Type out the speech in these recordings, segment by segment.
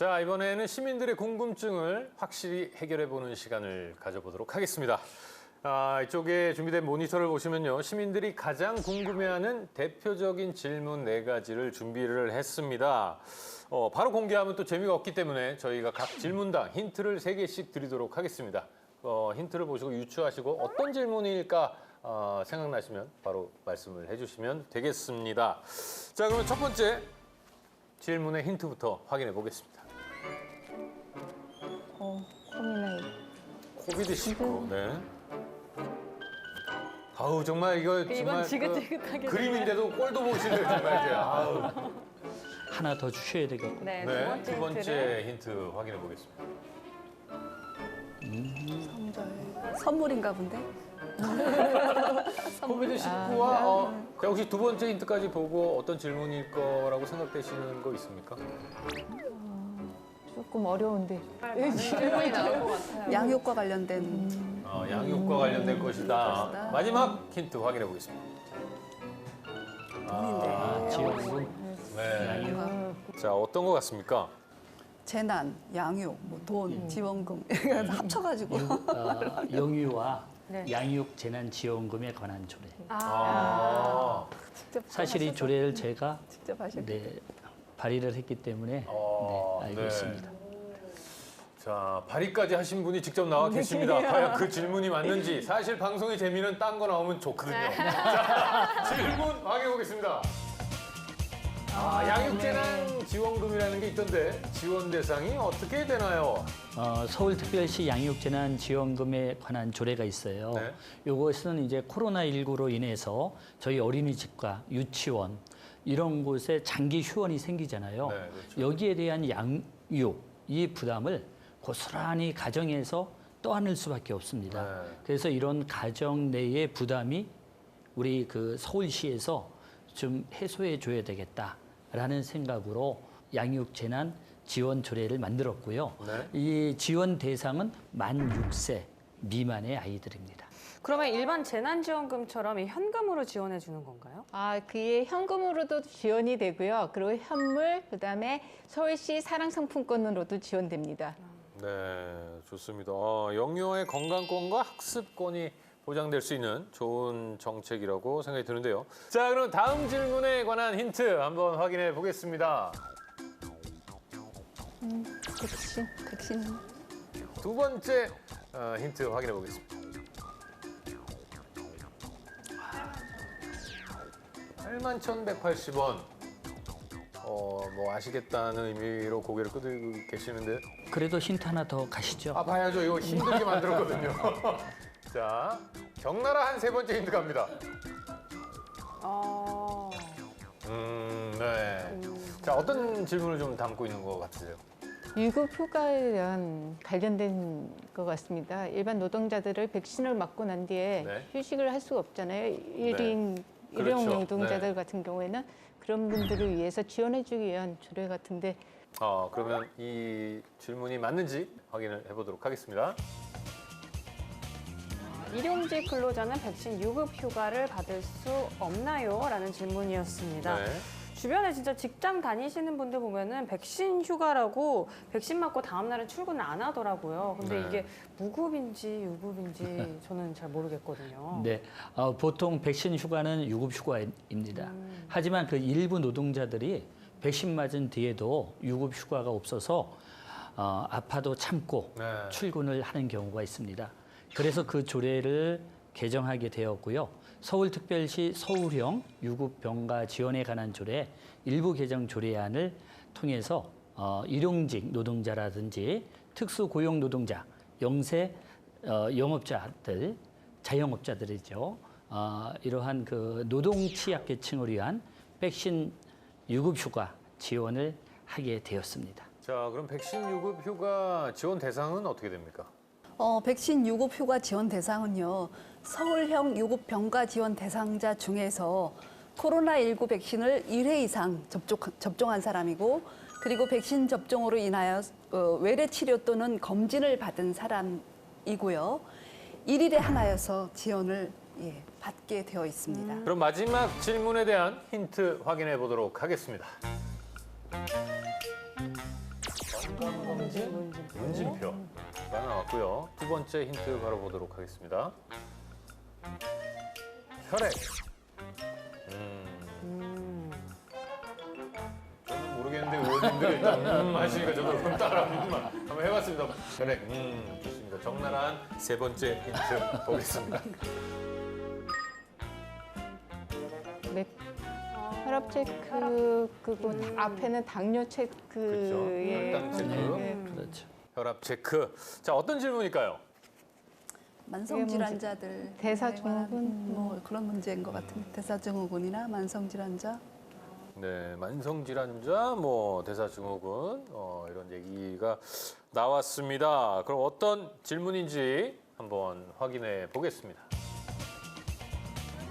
자, 이번에는 시민들의 궁금증을 확실히 해결해보는 시간을 가져보도록 하겠습니다. 이쪽에 준비된 모니터를 보시면요. 시민들이 가장 궁금해하는 대표적인 질문 4가지를 준비를 했습니다. 바로 공개하면 또 재미가 없기 때문에 저희가 각 질문당 힌트를 3개씩 드리도록 하겠습니다. 힌트를 보시고 유추하시고 어떤 질문일까 생각나시면 바로 말씀을 해주시면 되겠습니다. 자, 그러면 첫 번째 질문의 힌트부터 확인해 보겠습니다. 코비드-19. 네. 아우 정말 이거 정말 지긋지긋하게 그림인데도 꼴도 보시네요 정말 이제. 아우. 하나 더 주셔야 되겠고. 네, 네, 두 두 번째 번째 힌트 확인해 보겠습니다. 선물인가 본데? 코비드-19와 자, 혹시 두 번째 힌트까지 보고 어떤 질문일 거라고 생각되시는 거 있습니까? 조금 어려운데. 질문이 나올 것 같아요. 양육과 관련된 양육과 관련된 것이다. 마지막 힌트 확인해 보겠습니다. 지원금. 네. 자, 어떤 것 같습니까? 재난, 양육, 뭐 돈, 지원금 합쳐가지고 영유아 네. 양육 재난 지원금에 관한 조례. 직접 사실 이 하셔서 조례를 제가 직접 하셨고 발의를 했기 때문에 알고 네. 있습니다. 자, 발의까지 하신 분이 직접 나와 계십니다. 과연 그 질문이 맞는지. 사실 방송의 재미는 딴 거 나오면 좋거든요. 자, 질문 확인해 보겠습니다. 양육재난 지원금이라는 게 있던데 지원 대상이 어떻게 되나요? 서울특별시 양육재난 지원금에 관한 조례가 있어요. 네. 이것은 이제 코로나19로 인해서 저희 어린이집과 유치원 이런 곳에 장기 휴원이 생기잖아요. 네, 그렇죠. 여기에 대한 양육, 이 부담을 고스란히 가정에서 떠안을 수밖에 없습니다. 네. 그래서 이런 가정 내의 부담이 우리 그 서울시에서 좀 해소해 줘야 되겠다라는 생각으로 양육재난 지원 조례를 만들었고요. 네. 이 지원 대상은 만 6세 미만의 아이들입니다. 그러면 일반 재난지원금처럼 이 현금으로 지원해 주는 건가요? 그게 현금으로도 지원이 되고요. 그리고 현물, 그다음에 서울시 사랑상품권으로도 지원됩니다. 네, 좋습니다. 영유아의 건강권과 학습권이 보장될 수 있는 좋은 정책이라고 생각이 드는데요. 자, 그럼 다음 질문에 관한 힌트 한번 확인해 보겠습니다. 백신 두 번째 힌트 확인해 보겠습니다. 81,180원. 뭐 아시겠다는 의미로 고개를 끄덕이고 계시는데. 그래도 힌트 하나 더 가시죠. 봐야죠. 이거 힘들게 만들었거든요. 자, 적나라 한 3번째 힌트 갑니다. 네. 자, 어떤 질문을 좀 담고 있는 것 같으세요? 유급 휴가에 대한 관련된 것 같습니다. 일반 노동자들을 백신을 맞고 난 뒤에 네. 휴식을 할 수가 없잖아요. 일용 그렇죠. 노동자들 네. 같은 경우에는 그런 분들을 위해서 지원해주기 위한 조례 같은데 그러면 이 질문이 맞는지 확인을 해보도록 하겠습니다. 일용직 근로자는 백신 유급 휴가를 받을 수 없나요? 라는 질문이었습니다. 네. 주변에 진짜 직장 다니시는 분들 보면은 백신 휴가라고 백신 맞고 다음날은 출근을 안 하더라고요. 근데 네. 이게 무급인지 유급인지 저는 잘 모르겠거든요. 네, 보통 백신 휴가는 유급 휴가입니다. 하지만 그 일부 노동자들이 백신 맞은 뒤에도 유급 휴가가 없어서 아파도 참고 네. 출근을 하는 경우가 있습니다. 그래서 그 조례를 개정하게 되었고요. 서울특별시 서울형 유급 병가 지원에 관한 조례 일부 개정 조례안을 통해서 일용직 노동자라든지 특수고용 노동자, 영세 영업자들, 자영업자들이죠. 이러한 그 노동 취약계층을 위한 백신 유급 휴가 지원을 하게 되었습니다. 자, 그럼 백신 유급 휴가 지원 대상은 어떻게 됩니까? 백신 유급 휴가 지원 대상은요. 서울형 유급 병가 지원 대상자 중에서 코로나19 백신을 1회 이상 접종한 사람이고 그리고 백신 접종으로 인하여 외래 치료 또는 검진을 받은 사람이고요. 1일에 하나여서 지원을 받게 되어 있습니다. 그럼 마지막 질문에 대한 힌트 확인해 보도록 하겠습니다. 문진표가 나왔고요. 두 번째 힌트 바로 보도록 하겠습니다. 혈액. 저는 모르겠는데 의원님들 일단 하시니까 저도 그럼 따라 한번 해봤습니다. 혈액. 좋습니다. 적나라한 세 번째 힌트 보겠습니다. 네. 혈압 체크 그리고 앞에는 당뇨 그렇죠. 체크에 혈당 체크. 그렇죠. 혈압 체크. 자, 어떤 질문일까요? 만성 질환자들 대사증후군 뭐 그런 문제인 것 같은데 대사증후군이나 만성 질환자 네, 만성 질환자, 뭐 대사증후군 이런 얘기가 나왔습니다. 그럼 어떤 질문인지 한번 확인해 보겠습니다.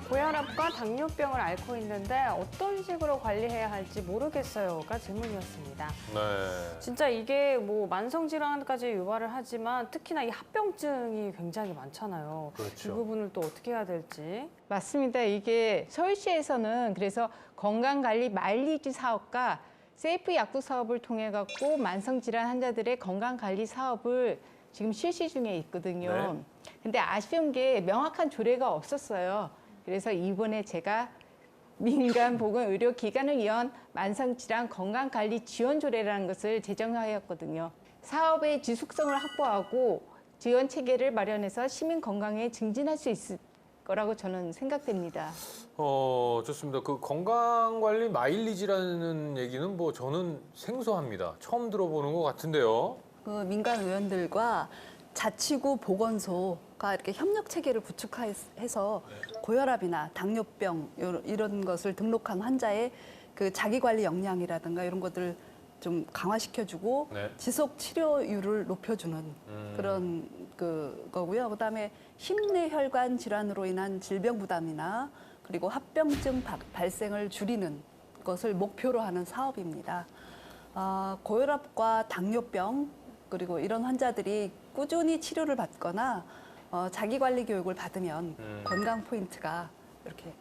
고혈압과 당뇨병을 앓고 있는데 어떤 식으로 관리해야 할지 모르겠어요가 질문이었습니다. 네, 진짜 이게 뭐 만성 질환까지 유발을 하지만 특히나 이 합병증이 굉장히 많잖아요. 그렇죠. 이 부분을 또 어떻게 해야 될지. 맞습니다. 이게 서울시에서는 그래서 건강관리 마일리지 사업과 세이프 약국 사업을 통해 갖고 만성 질환 환자들의 건강관리 사업을 지금 실시 중에 있거든요. 네. 근데 아쉬운 게 명확한 조례가 없었어요. 그래서 이번에 제가 민간보건의료기관을 위한 만성질환 건강관리 지원조례라는 것을 제정하였거든요. 사업의 지속성을 확보하고 지원 체계를 마련해서 시민 건강에 증진할 수 있을 거라고 저는 생각됩니다. 좋습니다. 그 건강관리 마일리지라는 얘기는 뭐 저는 생소합니다. 처음 들어보는 것 같은데요. 그 민간 의원들과 자치구 보건소가 이렇게 협력 체계를 구축해서 고혈압이나 당뇨병 이런 것을 등록한 환자의 그 자기 관리 역량이라든가 이런 것들을 좀 강화시켜주고 네. 지속 치료율을 높여주는 그런 거고요. 그다음에 심내혈관 질환으로 인한 질병 부담이나 그리고 합병증 발생을 줄이는 것을 목표로 하는 사업입니다. 고혈압과 당뇨병 그리고 이런 환자들이 꾸준히 치료를 받거나 자기관리 교육을 받으면 건강 포인트가 이렇게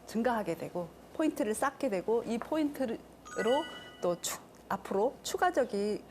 증가하게 되고 포인트를 쌓게 되고 이 포인트로 또 앞으로 추가적인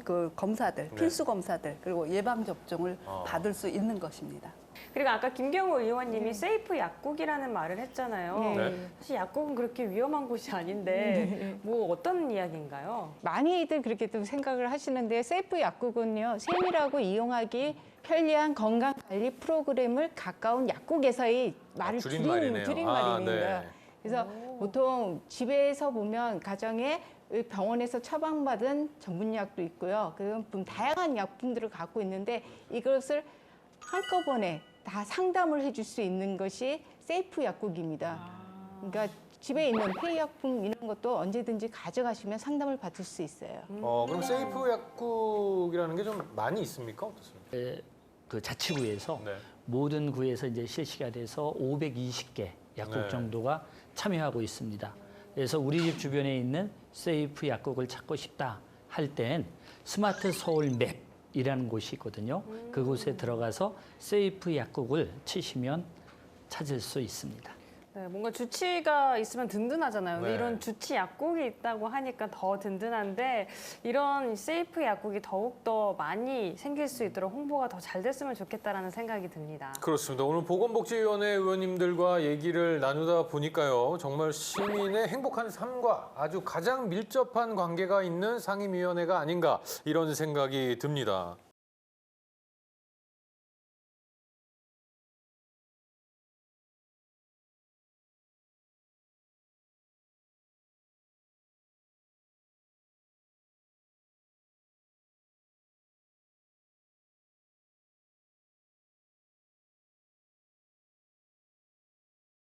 그 검사들, 네. 필수 검사들 그리고 예방 접종을 받을 수 있는 것입니다. 그리고 아까 김경호 의원님이 세이프 약국이라는 말을 했잖아요. 네. 사실 약국은 그렇게 위험한 곳이 아닌데 뭐 어떤 이야기인가요? 많이들 그렇게 또 생각을 하시는데 세이프 약국은요, 세밀하고 이용하기 편리한 건강관리 프로그램을 가까운 약국에서의 말을 줄임말이네요. 줄임말입니다. 네. 그래서 보통 집에서 보면 가정에 병원에서 처방받은 전문약도 있고요. 그 다양한 약품들을 갖고 있는데 이것을 한꺼번에 다 상담을 해줄 수 있는 것이 세이프 약국입니다. 그러니까 집에 있는 폐의약품 이런 것도 언제든지 가져가시면 상담을 받을 수 있어요. 그럼 세이프 약국이라는 게 좀 많이 있습니까? 어떻습니까? 그 자치구에서 네. 모든 구에서 이제 실시가 돼서 520개 약국 네. 정도가 참여하고 있습니다. 그래서 우리 집 주변에 있는 세이프 약국을 찾고 싶다 할 땐 스마트 서울 맵이라는 곳이 있거든요. 그곳에 들어가서 세이프 약국을 치시면 찾을 수 있습니다. 네, 뭔가 주치가 있으면 든든하잖아요. 근데 네. 이런 주치 약국이 있다고 하니까 더 든든한데 이런 세이프 약국이 더욱더 많이 생길 수 있도록 홍보가 더 잘 됐으면 좋겠다라는 생각이 듭니다. 그렇습니다. 오늘 보건복지위원회 의원님들과 얘기를 나누다 보니까요. 정말 시민의 행복한 삶과 아주 가장 밀접한 관계가 있는 상임위원회가 아닌가 이런 생각이 듭니다.